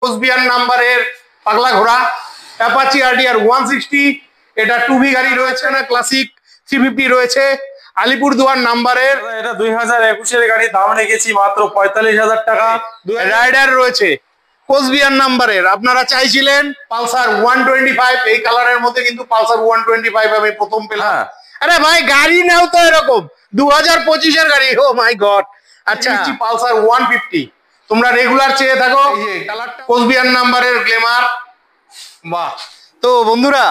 কোচবিহার নাম্বারের পাগলা ঘোড়া অ্যাপাচি আরটিআর 160, এটা 2V গাড়ি রয়েছে না, ক্লাসিক 350 রয়েছে, আলিপুরদুয়ার নাম্বারের। এটা 2021 এর গাড়ি, দাম রেখেছি মাত্র 45,000 টাকা। রাইডার রয়েছে কোচবিহার নাম্বারের। আপনারা চাইছিলেন পালসার 125, এই কালারের মধ্যে কিন্তু পালসার 125 আমি প্রথম পেলাম। আরে ভাই গাড়ি নাও তো এরকম 2025 এর গাড়ি, ও মাই গড। আচ্ছা, পালসার 150 তোমরা রেগুলার চেয়ে থাকো, কোচবিহার নাম্বারের গ্ল্যামার। বাহ। তো বন্ধুরা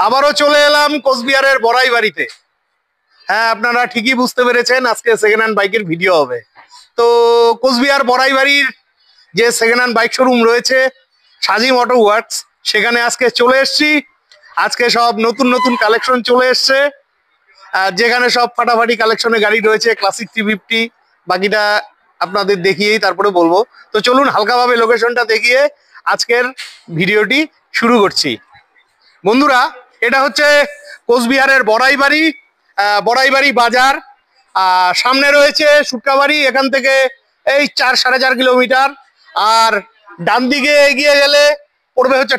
আবারও চলে এলাম কোচবিহারের বড়াই বাড়িতে। হ্যাঁ, আপনারা ঠিকই বুঝতে পেরেছেন, আজকে সেকেন্ড হ্যান্ড বাইকের ভিডিও হবে। তো কোচবিহার বড়াই বাড়ির যে সেকেন্ড হ্যান্ড বাইক শোরুম রয়েছে সাজিম অটো ওয়ার্কস, সেখানে আজকে চলে এসেছি। আজকে সব নতুন নতুন কালেকশন চলে এসছে, যেখানে সব ফাটাফাটি কালেকশনের গাড়ি রয়েছে, ক্লাসিক 350। বাকিটা আপনাদের দেখিয়েই তারপরে বলবো। তো চলুন হালকাভাবে লোকেশনটা দেখিয়ে আজকের ভিডিওটি শুরু করছি। বন্ধুরা, এটা হচ্ছে কোচবিহারের বড়াইবাড়ি বাজার। সামনে রয়েছে সুটকাবাড়ি, এখান থেকে এই 4-4.5 কিলোমিটার। আর ডান দিকে এগিয়ে গেলে পড়বে হচ্ছে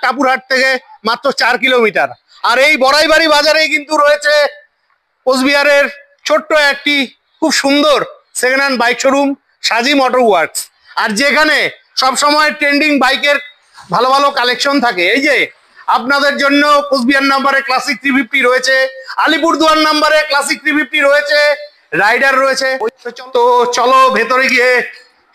টাপুরহাট থেকে মাত্র 4 কিলোমিটার। আর এই বড়াইবাড়ি বাজারেই কিন্তু রয়েছে কোচবিহারের ছোট্ট একটি খুব সুন্দর second hand bike showroom Sajim auto works. আর যেখানে সবসময় ট্রেন্ডিং বাইকের ভালো ভালো কালেকশন থাকে। এই যে আপনাদের জন্য কোচবিহার নাম্বারে ক্লাসিক 350 রয়েছে, আলিপুরদুয়ার নাম্বারে ক্লাসিক 350 রয়েছে, রাইডার রয়েছে। তো চলো ভেতরে গিয়ে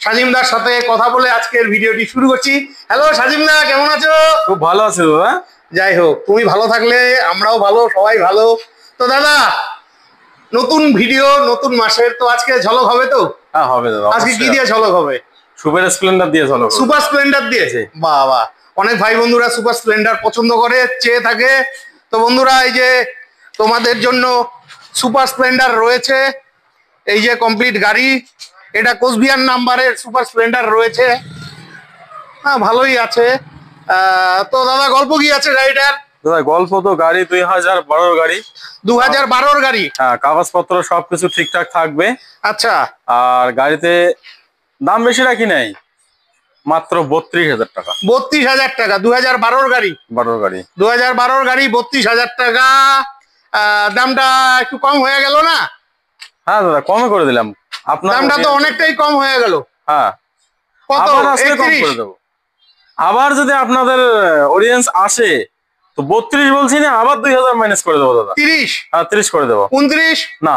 সাজিমদার সাথে কথা বলে আজকের ভিডিওটি শুরু করছি। হ্যালো সাজিমদা, কেমন আছো? খুব ভালো আছো দাদা। যাই হোক, তুমি ভালো থাকলে আমরাও ভালো, সবাই ভালো। তো দাদা, নতুন ভিডিও নতুন মাসের, তো আজকে ঝলক হবে তো? হ্যাঁ হবে দাদা। আজকে কি দিয়ে ঝলক হবে? সুপার স্প্লেন্ডার দিয়ে ঝলক। সুপার স্প্লেন্ডার দিয়েছে? বাহ বাহ। অনেক ভাই বন্ধুরা সুপার স্প্লেন্ডার পছন্দ করে, চেয়ে থাকে। তো বন্ধুরা, এই যে তোমাদের জন্য সুপার স্প্লেন্ডার রয়েছে, এই যে কমপ্লিট গাড়ি। এটা কোচবিহার নাম্বারের সুপার স্প্লেন্ডার রয়েছে। হ্যাঁ, ভালোই আছে। তো দাদা, গল্প কি আছে গাড়িটার? দাদা গল্প তো, গাড়ি 2012 গাড়ি। 2012 গাড়ি? হ্যাঁ, কাগজপত্র সবকিছু ঠিকঠাক থাকবে। আচ্ছা। আর গাড়িতে দাম বেশি রাখি নাই, মাত্র 32,000 টাকা। 32,000 টাকা? 2012 গাড়ি? 2012 গাড়ি, 32,000 টাকা। দামটা একটু কম হয়ে গেল না? হ্যাঁ দাদা, কমে করে দিলাম। আপনার দামটা তো অনেকটাই কম হয়ে গেল। হ্যাঁ, কত? কম করে দেবো। আবার যদি আপনাদের অডিয়েন্স আসে তো 32 বলছি না, আবার 2,000 মাইনাস করে দেবো দাদা। 30? হ্যাঁ, 30 করে দেবো। 29? না।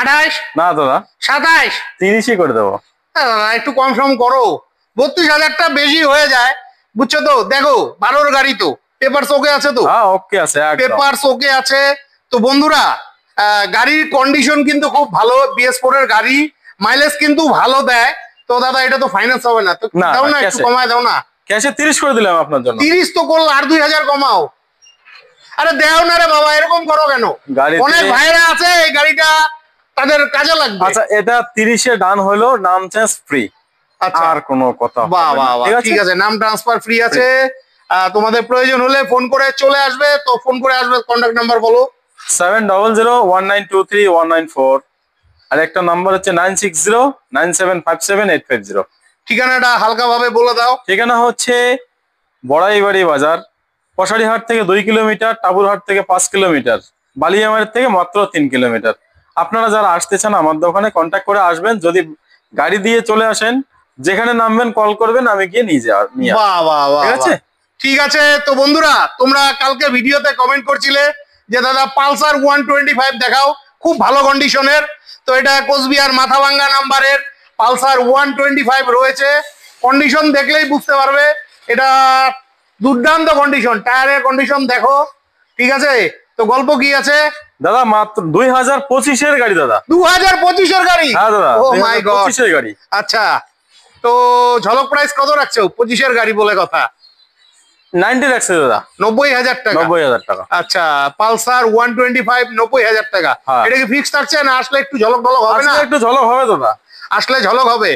28? না দাদা, 27? 30ই করে দেবো। একটু কম সম করো। 32,000টা বেশি হয়ে যায়, বুঝছো তো? দেখো 12 গাড়ি তো, পেপার ওকে আছে তো? হ্যাঁ ওকে আছে, পেপার ওকে আছে। তো বন্ধুরা, গাড়ির কন্ডিশন কিন্তু খুব ভালো, BS4 এর গাড়ি, মাইলেজ কিন্তু ভালো দেয়। তো দাদা, এটা তো ফাইন্যান্স হবে না তো? দাও না, একটু কমায় দাও না। ক্যাশে 30 করে দিলাম আপনার জন্য। 30 তো করলো, আর 2,000 কমাও। আরে দেও না রে বাবা, এরকম করো কেন? অনেক ভাইরা আছে এই গাড়িটা তাদের কাজে লাগবে। আচ্ছা, এটা 30 এ ডান হলো, নাম চেঞ্জ ফ্রি। আচ্ছা, আর কোনো কথা? বাহ বাহ, ঠিক আছে, নাম ট্রান্সফার ফ্রি আছে। তোমাদের প্রয়োজন হলে ফোন করে চলে আসবে। তো ফোন করে আসবে, কন্টাক্ট নাম্বার বলো। 7001923194। আর একটা নাম্বার হচ্ছে 9609757850। ঠিকানাটা হালকা ভাবে বলে দাও। ঠিকানা হচ্ছে বড়াইবাড়ি বাজার, কষারিহাট থেকে 2 কিলোমিটার, টাপুরহাট থেকে 5 কিলোমিটার, বালিয়ামারি থেকে মাত্র 3 কিলোমিটার। আপনারা যারা আসতে চান আমার দোকানে কন্ট্যাক্ট করে আসবেন। যদি গাড়ি দিয়ে চলে আসেন, যেখানে নামবেন কল করবেন, আমি গিয়ে নিয়ে যাওয়ার। ঠিক আছে? ঠিক আছে। তো বন্ধুরা, তোমরা কালকে ভিডিওতে কমেন্ট করছিলে যে দাদা পালসার 125 দেখাও, খুব ভালো কন্ডিশনের। তো এটা কোচবিহার মাথাভাঙ্গা নাম্বারের পালসার 125 রয়েছে। কন্ডিশন দেখলেই বুঝতে পারবে, এটা দুর্দান্ত কন্ডিশন, টায়ারের কন্ডিশন দেখো। ঠিক আছে, তো গল্প কি আছে দাদা? মাত্র 2025 এর গাড়ি দাদা। 2025 এর গাড়ি? হ্যাঁ দাদা, ও মাই গড, 2025 এর গাড়ি। আচ্ছা, তো ঝলক প্রাইস কত রাখছো? 25 এর গাড়ি বলে কথা। 90 রাখছে দাদা। 90,000 টাকা? 90,000 টাকা। আচ্ছা, পালসার 125 90,000 টাকা। এটা কি ফিক্স থাকছে না আসলে একটু ঝলক ঢলক হবে না? একটু ঝলক হবে দাদা, আসলে ঝলক হবে।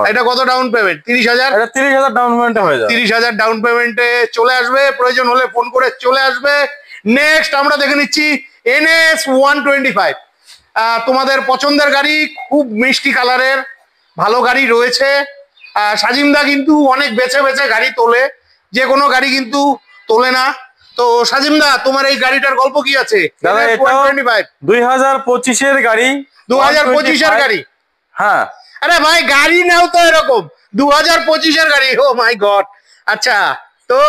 এটা কত ডাউন পেমেন্ট? 30,000? এটা 30,000 ডাউন পেমেন্টে হয়ে যাবে। 30,000 ডাউন পেমেন্টে চলে আসবে, প্রয়োজন হলে ফোন করে চলে আসবে। নেক্সট আমরা দেখে নিচ্ছি NS 125। তোমাদের পছন্দের গাড়ি, খুব মিষ্টি কালারের ভালো গাড়ি রয়েছে। সাজিমদা কিন্তু অনেক বেছে বেছে গাড়ি তোলে, যে কোনো গাড়ি কিন্তু তোলে না। তো সাজিমদা, তোমার এই গাড়িটার গল্প কি আছে? দাদা এটা 2025-এর গাড়ি। 2025-এর গাড়ি? হ্যাঁ। আরে ভাই, গাড়ি নাও তো এরকম 2025-এর গাড়ি, ও মাই গড। আচ্ছা, তো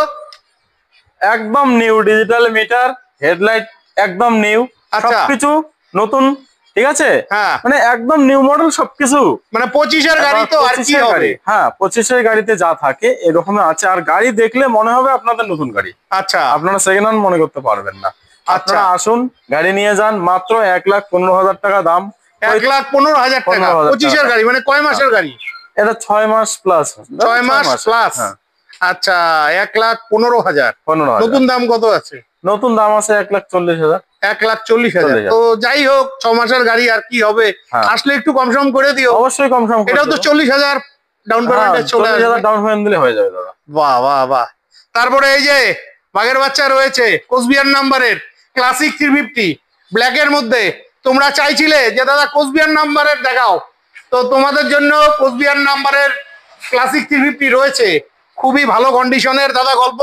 একদম নিউ ডিজিটাল মিটার, হেডলাইট একদম নিউ, সবকিছু নতুন, ঠিক আছে? হ্যাঁ, মানে একদম নিউ মডেল সবকিছু, মানে 25-এর গাড়ি তো আর কি হবে। হ্যাঁ, 25-এর গাড়িতে যা থাকে এরকম আছে। আর গাড়ি দেখলে মনে হবে আপনাদের নতুন গাড়ি। আচ্ছা, আপনারা সেকেন্ড হ্যান্ড মনে করতে পারবেন না। আচ্ছা, আপনারা আসুন, গাড়ি নিয়ে যান, মাত্র 1,15,000 টাকা দাম। 1,15,000 টাকা 25-এর গাড়ি? মানে কয় মাসের গাড়ি এটা? 6 মাস প্লাস। 6 মাস প্লাস। আচ্ছা, 1,15,000। নতুন দাম কত আছে? নতুন দাম আছে 1,40,000। 1,40,000। তো যাই হোক, 6 মাসের গাড়ি আর কি হবে। আসলে একটু কম সম করে দিও। অবশ্যই কম সম। এটাও তো 40,000 ডাউন পেমেন্টে চলে আসবে। 40,000 ডাউন পেমেন্ট দিলে হয়ে যাবে দাদা। বাহ বাহ বাহ। তারপরে এই যে বাঘের বাচ্চা রয়েছে কোচবিহার নাম্বারের ক্লাসিক 350 ব্ল্যাকের মধ্যে। তোমরা চাইছিলে যে দাদা কোচবিহার নাম্বারের দেখাও, তো তোমাদের জন্য কোচবিহার নাম্বারের ক্লাসিক 350 রয়েছে, খুবই ভালো কন্ডিশনের। দাদা গল্প?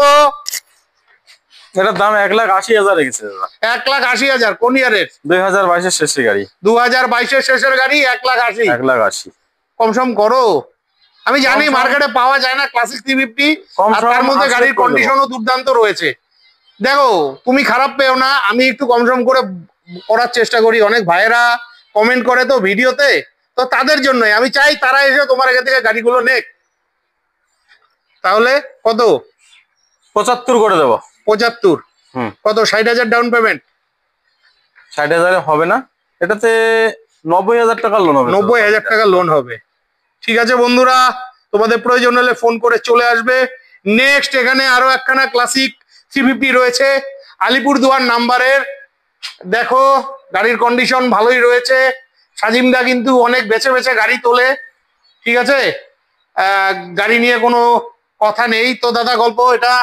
এটার দাম 1,80,000 রেখেছে দাদা। 1,80,000? কোন ইয়ারের? 2022-এর শেষের গাড়ি। 2022-এর শেষের গাড়ি, 1,80,000? 1,80,000 কম সম করো। আমি জানি মার্কেটে পাওয়া যায় না ক্লাসিক 350, আর তার মধ্যে গাড়ির কন্ডিশনও দুর্দান্ত রয়েছে। দেখো, তুমি খারাপ পেও না, আমি একটু কম সম করে করার চেষ্টা করি। অনেক ভাইয়েরা কমেন্ট করে তো ভিডিওতে, তো তাদের জন্যই আমি চাই তারা এসে তোমার এখান থেকে গাড়িগুলো নেক। তাহলে কত? 75 করে দেবো। 75? কত? 60,000 ডাউন পেমেন্ট? 60,000 হবে না, এটাতে 90,000 টাকা লোন হবে। 90,000 টাকা লোন হবে। ঠিক আছে বন্ধুরা, তোমাদের প্রয়োজন হলে ফোন করে চলে আসবে। নেক্সট এখানে আরো একখানা ক্লাসিক 350 রয়েছে আলিপুরদুয়ার নাম্বারের। দেখো, গাড়ির কন্ডিশন ভালোই রয়েছে। সাজিমদা কিন্তু অনেক বেছে বেছে গাড়ি তোলে, ঠিক আছে? গাড়ি নিয়ে কোনো কথা নেই। তো দাদা গল্প এটা?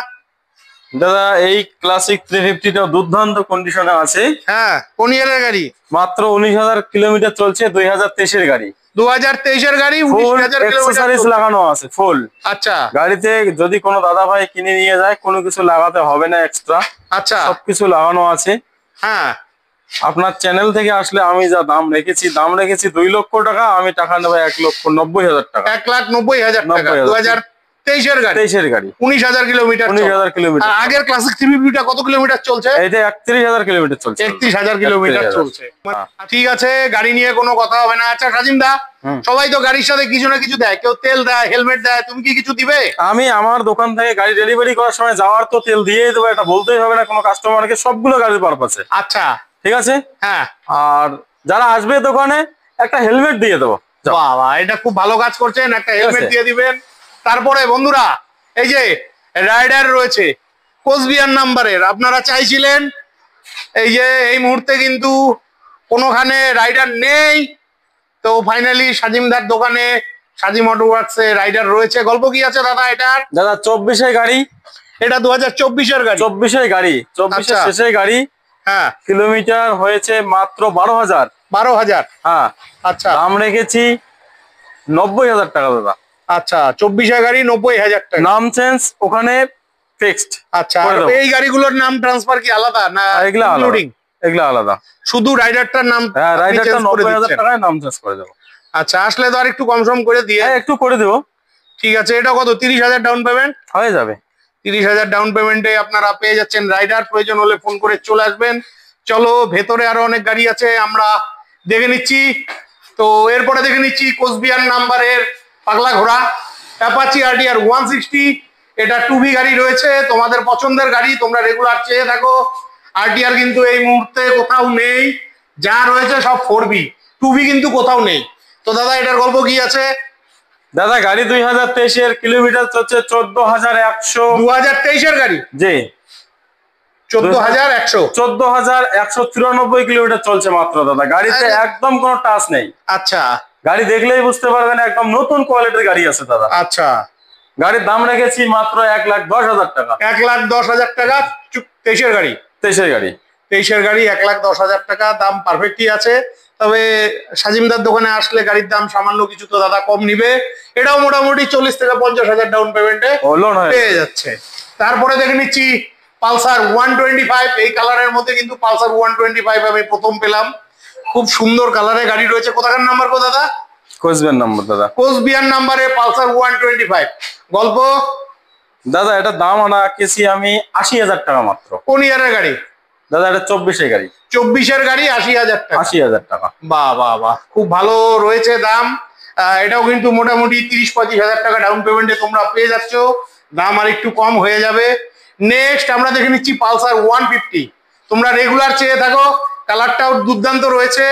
দাদা এই ক্লাসিক 350টা দুর্দান্ত কন্ডিশনে আছে। হ্যাঁ, কোন ইয়ারের গাড়ি? মাত্র 19,000 কিলোমিটার চলছে, 2023-এর গাড়ি। 2023-এর গাড়ি, 19,000 কিলোমিটার লাগানো আছে ফুল। আচ্ছা, গাড়িতে যদি কোনো দাদা ভাই কিনে নিয়ে যায়, কোনো কিছু লাগাতে হবে না এক্সট্রা। আচ্ছা, সবকিছু লাগানো আছে। হ্যাঁ, আপনার চ্যানেল থেকে আসলে আমি যা দাম রেখেছি 2 লক্ষ টাকা, আমি টাকা নেবো 1,90,000 টাকা। 1,90,000 টাকা 2023-এর গাড়ি? 23-এর গাড়ি, 19,000 কিলোমিটার। 19,000 কিলোমিটার। আগের ক্লাসিক 350টা কত কিলোমিটার চলছে? এটা 31,000 কিলোমিটার চলছে। 31,000 কিলোমিটার চলছে। ঠিক আছে, গাড়ি নিয়ে কোনো কথা হবে না। আচ্ছা সাজিমদা, সবাই তো গাড়ির সাথে কিছু না কিছু দেয়, কেউ তেল দেয়, হেলমেট দেয়, তুমি কি কিছু দিবে? আমি আমার দোকান থেকে গাড়ি ডেলিভারি করার সময় যাওয়ার তো তেল দিয়েই দেবো, এটা বলতেই হবে না কোনো কাস্টমারকে, সবগুলো গাড়ির পারপাসে। আচ্ছা, ঠিক আছে। হ্যাঁ, আর যারা আসবে দোকানে একটা হেলমেট দিয়ে দেবো। বাবা, এটা খুব ভালো কাজ করছেন, একটা হেলমেট দিয়ে দিবেন। তারপরে বন্ধুরা, এই যে রাইডার রয়েছে কোচবিহার নাম্বারের, আপনারা চাইছিলেন, এই যে এই মুহূর্তে কিন্তু কোনোখানে রাইডার নেই, তো ফাইনালি সাজিমদার দোকানে সাজিম অটো ওয়ার্কসে রাইডার রয়েছে। গল্প কি আছে দাদা এটার? দাদা 24-এর গাড়ি। এটা 2024-এর গাড়ি? 24-এর গাড়ি, 24-এর শেষের গাড়ি। হ্যাঁ, কিলোমিটার হয়েছে মাত্র 12,000। 12,000? হ্যাঁ। আচ্ছা, দাম রেখেছি 90,000 টাকা দাদা। আচ্ছা, 24-এর গাড়ি 90,000 টাকা। নাম চেঞ্জ ওখানে ফিক্সড। আচ্ছা, এই গাড়িগুলোর নাম ট্রান্সফার কি আলাদা না? এগুলা ইনক্লুডিং, এগুলা আলাদা। শুধু রাইডারটার নাম? হ্যাঁ, রাইডারটা 90,000 টাকায় নাম চেঞ্জ করে দেবো। আচ্ছা, আসলে তো আর একটু কম সম করে দিয়ে। হ্যাঁ, একটু করে দেবো। ঠিক আছে, এটা কত? 30,000 ডাউন পেমেন্ট হয়ে যাবে। 30,000 ডাউন পেমেন্টে আপনারা পেয়ে যাচ্ছেন রাইডার। প্রয়োজন হলে ফোন করে চলে আসবেন। চলো, ভেতরে আরো অনেক গাড়ি আছে, আমরা দেখে নিচ্ছি। তো এরপরে দেখে নিচ্ছি কোচবিহার নাম্বারের পাগলা ঘোড়া অ্যাপাচি RTR 160। এটা 2B গাড়ি রয়েছে, তোমাদের পছন্দের গাড়ি, তোমরা রেগুলার চেয়ে থাকো। RTR কিন্তু এই মুহূর্তে কোথাও নেই, যা রয়েছে সব 4B, 2B কিন্তু কোথাও নেই। তো দাদা এটার গল্প কি আছে? দাদা গাড়ি 2023-এর কিলোমিটার চলছে 14,100। 2023-এর গাড়ি? জি, 14,100। 14,194 কিলোমিটার চলছে মাত্র দাদা। গাড়িতে একদম কোনো টাচ নেই। আচ্ছা, গাড়ি দেখলেই বুঝতে পারবেন একদম নতুন কোয়ালিটির গাড়ি আছে দাদা। আচ্ছা, গাড়ির দাম রেখেছি মাত্র 1,10,000 টাকা। 1,10,000 টাকা 23-এর গাড়ি? 23-এর গাড়ি। 23-এর গাড়ি 1,10,000 টাকা দাম, পারফেক্টই আছে। তবে সাজিমদার দোকানে আসলে গাড়ির দাম সামান্য কিছু তো দাদা কম নিবে। এটাও মোটামুটি 40 থেকে 50,000 ডাউন পেমেন্টে পেয়ে যাচ্ছে। তারপরে দেখে নিচ্ছি পালসার 125, এই কালারের মধ্যে কিন্তু পালসার 125 আমি প্রথম পেলাম। খুব সুন্দর কালারে গাড়ি রয়েছে। কোথাকার নাম্বার গো দাদা? কোচবিহার নাম্বার দাদা। কোচবিহার নাম্বারে পালসার 125। গল্প দাদা এটা দাম আনা কেছি আমি 80,000 টাকা মাত্র। কোন ইয়ারের গাড়ি দাদা? এটা 24-এর গাড়ি। 24-এর গাড়ি, 80,000 টাকা। 80,000 টাকা। বাহ বাহ বাহ, খুব ভালো রয়েছে দাম। এটাও কিন্তু মোটামুটি 30-35,000 টাকা ডাউন পেমেন্টে তোমরা পেয়ে যাচ্ছ। দাম আর একটু কম হয়ে যাবে। নেক্সট আমরা দেখে নিচ্ছি পালসার 150। তোমরা রেগুলার চেয়ে থাকো, কালারটাও দুর্দান্ত রয়েছে।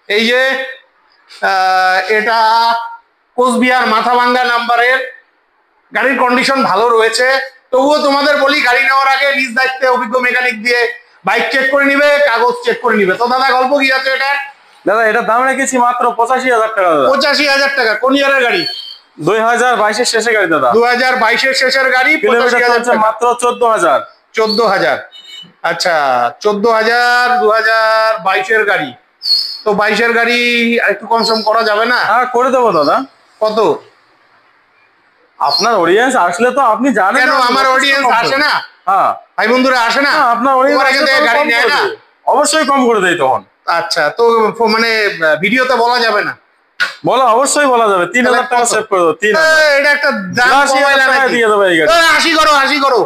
এই যে এটা কোচবিহার মাথাভাঙ্গা নাম্বারের, গাড়ির কন্ডিশন ভালো রয়েছে। তবুও তোমাদের বলি, গাড়ি নেওয়ার আগে নিজ দায়িত্বে অভিজ্ঞ মেকানিক দিয়ে বাইক চেক করে নিবে, কাগজ চেক করে নিবে। তো দাদা গল্প কি আছে এটা? দাদা এটা দাম রেখেছি মাত্র 85,000 টাকা। 85,000 টাকা। কোন ইয়ারের গাড়ি? 2022-এর শেষের গাড়ি দাদা। 2022-এর শেষের গাড়ি, 85,000 টাকা। মাত্র 14,000। 14,000। আচ্ছা 14,000, 2022-এর গাড়ি। তো 22-এর গাড়ি একটু কম সম করা যাবে না? হ্যাঁ করে দেবো দাদা। কত? আপনার অডিয়েন্স আসলে তো আপনি জানেন। কেন আমার অডিয়েন্স আসে না? হ্যাঁ ভাই বন্ধুরা আসে না? আপনার অডিয়েন্স গাড়ি নেয় না? অবশ্যই কম করে দেয় তখন। আচ্ছা, তো মানে ভিডিওতে বলা যাবে না? বলা অবশ্যই বলা যাবে। 3,000 টাকা সেভ করে দেবো। 3,000 এটা একটা দাম দিয়ে দেবো এই গাড়ি। 80 করো, 80 করো,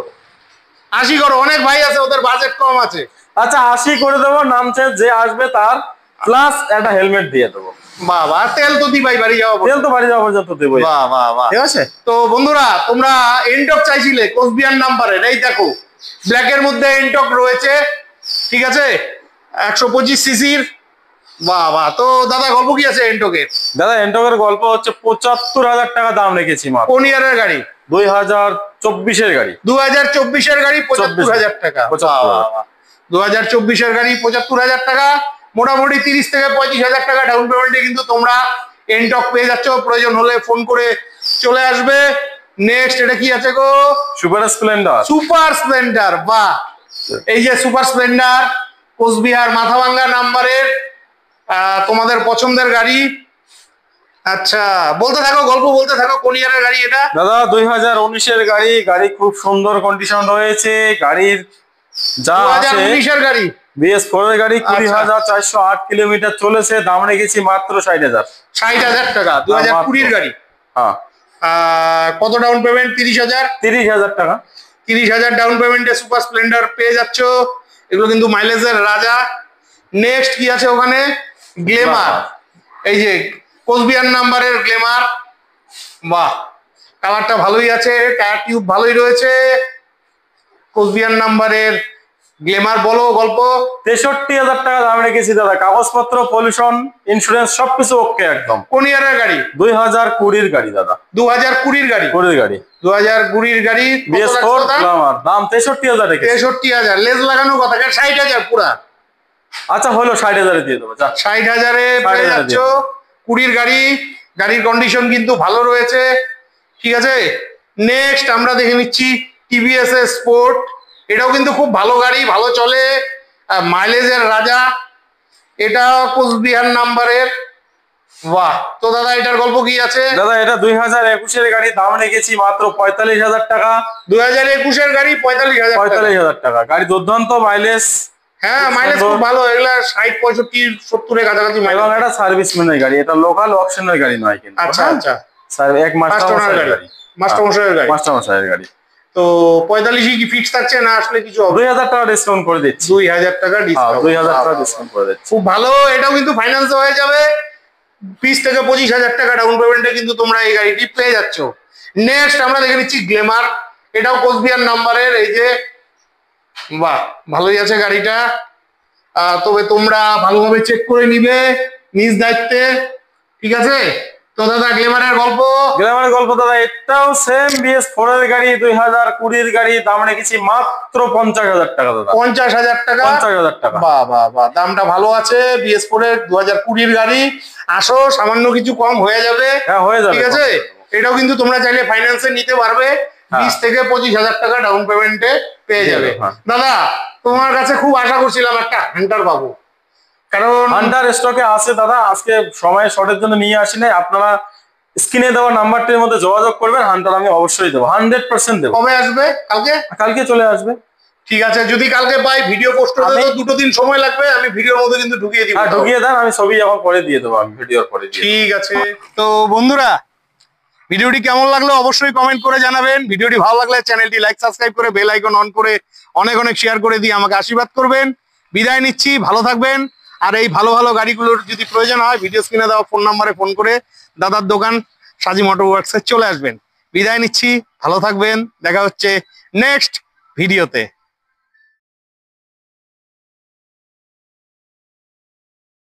80 করো। অনেক ভাই আছে ওদের বাজেট কম আছে। আচ্ছা 80 করে দেবো। নামছে যে আসবে তার প্লাস একটা হেলমেট দিয়ে দেবো। বাবা, তেল তো দিবাই বাড়ি যাওয়া, তেল তো বাড়ি যাওয়া পর্যন্ত দেবো। বাহ বাহ বাহ, ঠিক আছে। তো বন্ধুরা তোমরা এনটক চাইছিলে কোচবিহার নাম্বারের, এই দেখো ব্ল্যাকের মধ্যে এনটক রয়েছে। ঠিক আছে, 125 সিসির। বাহ বাহ, তো দাদা গল্প কি আছে এনটকের? দাদা এনটকের গল্প হচ্ছে 75,000 টাকা দাম রেখেছি মাত্র। কোন ইয়ারের গাড়ি? 2024-এর গাড়ি। 2024-এর গাড়ি, 75,000 টাকা। 2024-এর গাড়ি, 75,000 টাকা। মোটামুটি 30 থেকে 35,000 টাকা ডাউন পেমেন্টে কিন্তু তোমরা এনটক পেয়ে যাচ্ছ। প্রয়োজন হলে ফোন করে চলে আসবে। নেক্সট এটা কি আছে গো? Super Splendor. সুপার স্প্লেন্ডার, বাহ। এই যে সুপার স্প্লেন্ডার কোচবিহার মাথাভাঙ্গা নাম্বারের, তোমাদের পছন্দের গাড়ি। আচ্ছা বলতে থাকো, গল্প বলতে থাকো। কোন ইয়ারের গাড়ি এটা? দাদা 2019-এর গাড়ি। গাড়ি খুব সুন্দর কন্ডিশন রয়েছে। গাড়ির যা আছে 2019-এর গাড়ি, BS4 এর গাড়ি। 20,408 কিলোমিটার চলেছে। দাম রেখেছি মাত্র 60,000। 60,000 টাকা। 2020-এর গাড়ি। হ্যাঁ। কত ডাউন পেমেন্ট? 30,000। 30,000 টাকা। 30,000 ডাউন পেমেন্টে সুপার স্প্লেন্ডার পেয়ে যাচ্ছ। এগুলো কিন্তু মাইলেজের রাজা। নেক্সট কি আছে ওখানে? গ্লেমার। এই যে কোচবিহার নাম্বারের গ্লেমার, বাহ, কালারটা ভালোই আছে, টায়ার টিউব ভালোই রয়েছে। কোচবিহার নাম্বারের গ্লেমার, বলো গল্প। 63,000 টাকা দাম রেখেছি দাদা। কাগজপত্র, পলিউশন, ইন্স্যুরেন্স সবকিছু ওকে একদম। কোন ইয়ারের গাড়ি? 2020-এর গাড়ি দাদা। 2020-এর গাড়ি। 20-এর গাড়ি। 2020-এর গাড়ি। BS4 Glamour. দাম 63,000 রেখেছি। 63,000। লেজ লাগানো কথা, 60,000 পুরা। আচ্ছা হলো 60,000 দিয়ে দেবো। 60,000-এ পেয়ে যাচ্ছ 20-এর গাড়ি। গাড়ির কন্ডিশন কিন্তু ভালো রয়েছে। ঠিক আছে, নেক্সট আমরা দেখে নিচ্ছি টিভিএস স্পোর্ট। এটাও কিন্তু খুব ভালো গাড়ি, ভালো চলে, মাইলেজের রাজা। এটা কোচবিহার নাম্বারের, বাহ। তো দাদা এটার গল্প কি আছে? দাদা এটা 2021-এর গাড়ি। দাম রেখেছি মাত্র 45,000 টাকা। 2021-এর গাড়ি, 45,000। 45,000 টাকা। গাড়ি দুর্দান্ত মাইলেজ। হ্যাঁ মাইলেজ খুব ভালো। এগুলা 60, 65, 70-এর কাছাকাছি এবং মাইলেজ। এটা সার্ভিসম্যানের গাড়ি। এটা লোকাল অকশনের গাড়ি নয় কিন্তু। আচ্ছা আচ্ছা, এক মাস্টারমশাইয়ের গাড়ি। মাস্টারমশাইয়ের গাড়ি। মাস্টারমশাইয়ের গাড়ি। তো 45 কি ফিক্স থাকছে না আসলে কিছু হবে? 2,000 টাকা ডিসকাউন্ট করে দিচ্ছি। 2,000 টাকা ডিসকাউন্ট। 2,000 টাকা ডিসকাউন্ট করে দিচ্ছি। খুব ভালো। এটাও কিন্তু ফাইন্যান্সে হয়ে যাবে। 20 থেকে 25,000 টাকা ডাউন পেমেন্টে কিন্তু তোমরা এই গাড়িটি পেয়ে যাচ্ছ। নেক্সট আমরা দেখে নিচ্ছি গ্লেমার। এটাও কোচবিহার নাম্বারের। এই যে, বাহ, ভালোই আছে গাড়িটা। তবে তোমরা ভালোভাবে চেক করে নিবে নিজ দায়িত্বে। ঠিক আছে, তো দাদা গ্লেমারের গল্প। গ্ল্যামারের গল্প দাদা, এটাও সেম BS4 এর গাড়ি। 2020-এর গাড়ি। দাম রেখেছি মাত্র 50,000 টাকা দাদা। 50,000 টাকা। 50,000 টাকা। বাহ বাহ বাহ, দামটা ভালো আছে। BS4 এর 2020-এর গাড়ি। আসো, সামান্য কিছু কম হয়ে যাবে। হ্যাঁ হয়ে যাবে। ঠিক আছে, এটাও কিন্তু তোমরা চাইলে ফাইন্যান্সে নিতে পারবে। 20 থেকে 25,000 টাকা ডাউন পেমেন্টে পেয়ে যাবে। দাদা তোমার কাছে খুব আশা করছিলাম একটা হান্টার পাবো। কারণ হান্টার স্টকে আছে দাদা, আজকে সময় শর্টের জন্য নিয়ে আসি নাই। আপনারা স্ক্রিনে দেওয়া নাম্বারটির মধ্যে যোগাযোগ করবেন, হান্টার আমি অবশ্যই দেবো, 100% দেবো। কবে আসবে? কালকে? কালকে চলে আসবে। ঠিক আছে, যদি কালকে পাই ভিডিও পোস্ট করতে তো 2 দিন সময় লাগবে, আমি ভিডিওর মধ্যে কিন্তু ঢুকিয়ে দিব। হ্যাঁ ঢুকিয়ে দেন, আমি ছবি এখন পরে দিয়ে দেবো, আমি ভিডিওর পরে দিয়ে দেবো। ঠিক আছে। তো বন্ধুরা, ভিডিওটি কেমন লাগলো অবশ্যই কমেন্ট করে জানাবেন। ভিডিওটি ভালো লাগলে চ্যানেলটি লাইক সাবস্ক্রাইব করে বেল আইকন অন করে অনেক অনেক শেয়ার করে দিয়ে আমাকে আশীর্বাদ করবেন। বিদায় নিচ্ছি, ভালো থাকবেন। আর এই ভালো ভালো গাড়িগুলোর যদি প্রয়োজন হয় ভিডিও স্ক্রিনে দেওয়া ফোন নাম্বারে ফোন করে দাদার দোকান সাজি মোটর ওয়ার্কসে চলে আসবেন। বিদায় নিচ্ছি, ভালো থাকবেন, দেখা হচ্ছে নেক্সট ভিডিওতে।